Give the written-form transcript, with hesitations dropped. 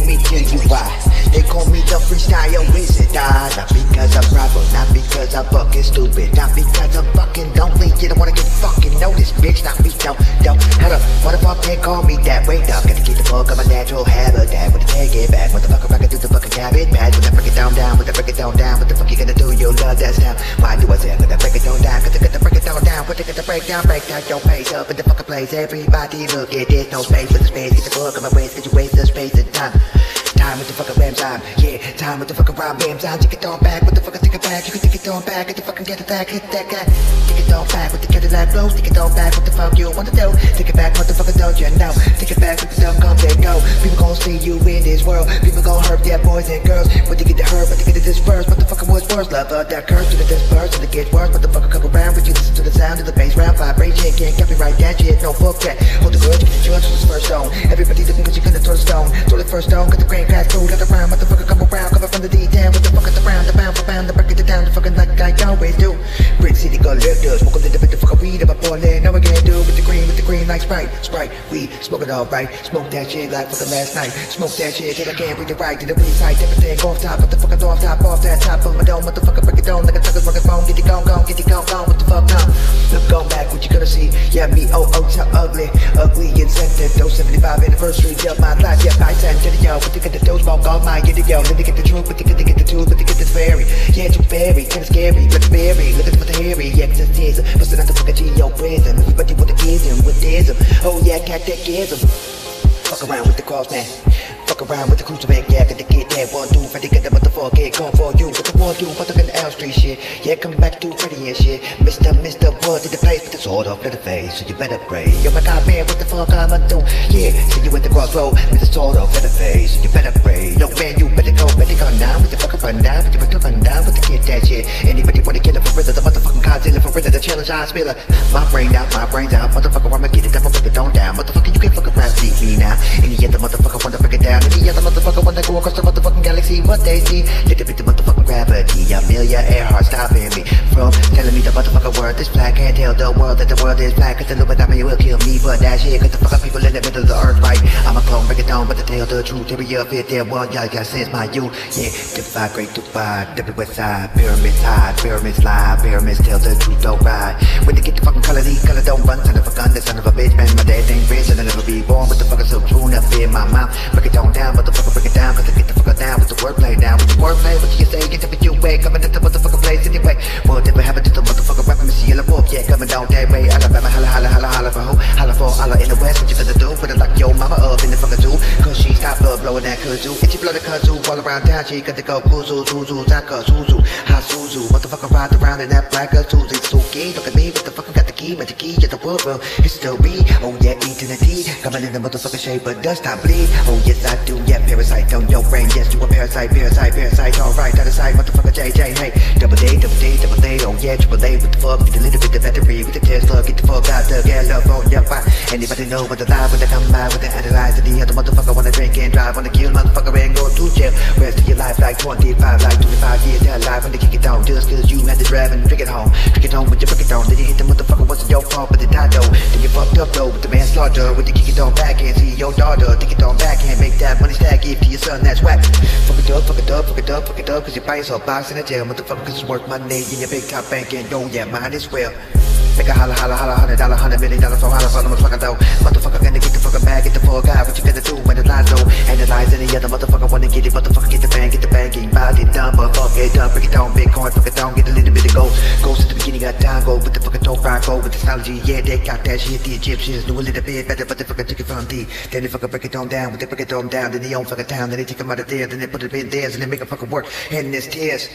me tell you why. They call me the freestyle wizard. Not because I'm rival, not because I'm fucking stupid, not because I'm fucking lonely. You don't wanna get fucking noticed, bitch. Not me, don't. Hold up, what the fuck they call me that? Wait up, gotta keep the fuck of my natural habitat. When I take it back, motherfucker, I can do the fucking habit bad. When I break it down, when I break it down, what the fuck you gonna do? You love that sound. Why do I say I'm gonna break it down? Cause I gotta break it down, but I gotta break down your pace up in the fucking place. Everybody look at this, no space for the space. Get the fuck of my waist, cause you waste the space and time. Time with the fucking rhyme time, yeah. Time with the fucking rhyme bam time. Take it on back, what the fuck, take it back. You can take it on back, get the fucking get it back, hit that guy. Take it on back with the Cadillac blows. Take it on back, what the fuck you wanna do? Take it back, motherfucker, don't you know? Take it back, with the dumb come and go. People gon' see you in this world. People gon' hurt their boys and girls. When they get the hurt, when they get to disperse, motherfucker, what's worse? Love that curse to the disperse, and it gets worse. Motherfucker, come around with you, listen to the sound of the bass round vibration. Can't copyright that shit, no book that. Hold the grudge, you get the judge with the first stone. Everybody looking cause you gonna throw the stone. Throw the first stone, cause the grain pass through. Let the round, motherfucker, come around, cover from the D-down. With the fuck at the round, the pound for pound, the break it down, the fucking like I always do. Brick City gon' live us, smoke a little bit the fucking weed of my Portland. Now I can't do with the green like Sprite, weed, smoke it all right. Smoke that shit like fucking last night. Smoke that shit till I can't read it right. To the weed side, everything off top, but the fucking off that top of my dome. Motherfucker, break it down like a tucker's fucking phone. Get it gone, get it gone, what the fuck now? Look on back, what you gonna see? Yeah, me, so ugly and sentimental. 75 anniversary of my life, yeah, I sent to the yo. What you get the dose, smoke all my get it yo. Let me get the truth, but you get the truth, but you get this fairy. Yeah, too fairy, kinda scary, look berry, look at the hairy, yeah, cause it's teaser. Bustin' out the fucking G.O. prison. Everybody with the kids and with this. Oh yeah, cat that gives them. Fuck around with the cross man. Fuck around with the cruiser back, yeah, get the kid that 1, 2, Freddy get the motherfucker, get gone for you. What the 1, 2, motherfucking L Street shit. Yeah, come back to Freddy and shit. Mr. Bud in the place with the sword off to the face, so you better pray. Yo, my God, man, what the fuck I'ma do? Yeah, see you at the crossroad with the sword off to the face, so you better pray. Yo, man, you better go down with the fucking run down, with the fucking run down, with the kid that shit. Anybody wanna kill it for real, the motherfucking Godzilla for real, the challenge I spiller. My brains out, motherfucker, I'ma get it up, I'ma break it on down. Motherfucker, you can't fucking around, see me now. Any other motherfucker wanna break it down, any other motherfucker wanna go across the motherfucking galaxy, what they see. Little bit the motherfucking gravity, Amelia Earhart stopping me from telling me the motherfucking word is black. Can't tell the world that the world is black, cause the Illuminati will kill me for that shit. Cause the fucking people in the middle of the earth, right? I'm a clone, break it down, but to tell the truth, every year fit there, one, y'all got since my youth. Yeah, divide, great divide, the west side, pyramids high, pyramids lie, pyramids tell the truth, don't ride. When they get the fucking color, these color don't run, son of a gun, the son of a bitch, man, my dad ain't rich, and I'll never be born with the fucking so true, enough in my mouth. Break it on down, motherfucker, break it down, cause I get the fucker down with the wordplay now, with the wordplay, what do you say, get up in your way, coming at the motherfucking place anyway. What never happened to the motherfucker rapping, Missy Yellow Wolf, yeah, coming down that way, Alabama, holla for hoe, holla for Allah in the west, what you gonna do, put it like yo mama up in the fucking zoo, cause she stopped blood blowing that kazoo, itchy blood the kazoo, all around town, she got to go kuzu, zuzu, zaka, zuzu, ha zuzu, motherfucker ride around in that black Suzy, Suki, look at me, what the fuck got the key, magic key, at the world, well, it's still me, oh yeah, eternity, coming in the motherfucking shape, but does not bleed, oh yes I do, yeah, parasite on your brain, yes, you a parasite, alright, out of sight, motherfucker JJ, hey, double day, oh yeah, triple A, with the fuck, with a little bit of battery, with the Tesla, get the fuck out the get love on your fire. Anybody know what the lie when they come by, when they analyze, and the other motherfucker wanna drink and drive, wanna kill motherfucker and go to jail, rest of your life like 25, like 25 years, that life when they kick it down, just cause you had to drive and drink it home with your break it down, then you hit the motherfucker, wasn't your fault, but they died though, then you fucked up though, with the manslaughter, when you kick it on back and see your daughter, take it on back and make that money stack, give to your son, that's whack. Fuck it up, cause you buy yourself box in a jail, motherfucker, cause it's worth money in your big top bank, and yo, yeah, mine as well. Make a holla, $100, $100 million for holla for the motherfucker though. Motherfucker gonna get the fucking bag, get the full guy. What you gonna do when the lies low? Analyze any other motherfucker wanna get it, motherfucker get the banking. Body done, but fuck it done, break it down, Bitcoin, fuck it down, get a little bit of gold. Goes to the beginning of time, go with the fucking dope grind, go with the technology, yeah, they got that shit. The Egyptians knew a little bit better, but they fucking took it from D. Then they fucking break it on down, when they break it on down, then they own fucking town, then they take them out of there, then they put it in theirs, and they make it fucking work, and it's tears.